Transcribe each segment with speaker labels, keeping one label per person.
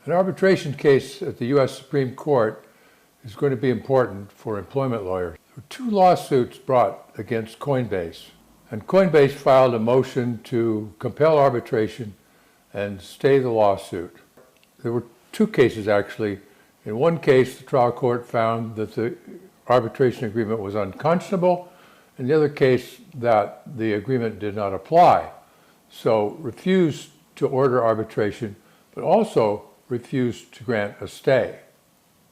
Speaker 1: An arbitration case at the U.S. Supreme Court is going to be important for employment lawyers. There were two lawsuits brought against Coinbase, and Coinbase filed a motion to compel arbitration and stay the lawsuit. There were two cases, actually. In one case, the trial court found that the arbitration agreement was unconscionable. In the other case, that the agreement did not apply, so refused to order arbitration, but also refused to grant a stay.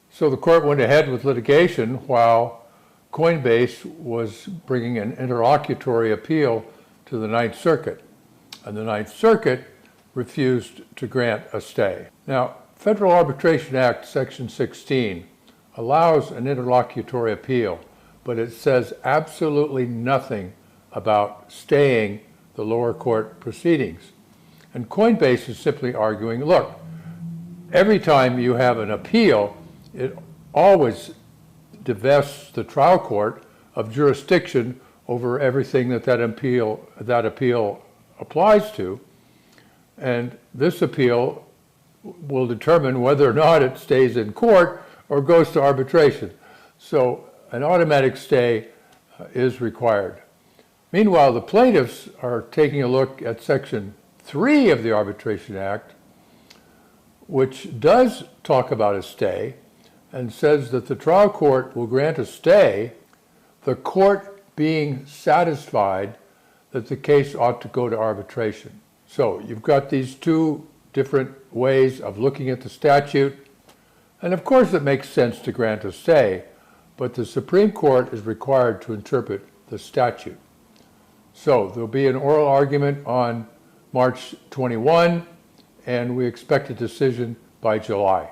Speaker 1: So the court went ahead with litigation while Coinbase was bringing an interlocutory appeal to the Ninth Circuit, and the Ninth Circuit refused to grant a stay. Now, Federal Arbitration Act Section 16 allows an interlocutory appeal, but it says absolutely nothing about staying the lower court proceedings. And Coinbase is simply arguing, look, every time you have an appeal, it always divests the trial court of jurisdiction over everything that appeal applies to. And this appeal will determine whether or not it stays in court or goes to arbitration. So an automatic stay is required. Meanwhile, the plaintiffs are taking a look at Section 3 of the Arbitration Act, which does talk about a stay and says that the trial court will grant a stay, the court being satisfied that the case ought to go to arbitration. So you've got these two different ways of looking at the statute, and of course it makes sense to grant a stay, but the Supreme Court is required to interpret the statute. So there'll be an oral argument on March 21, and we expect a decision by July.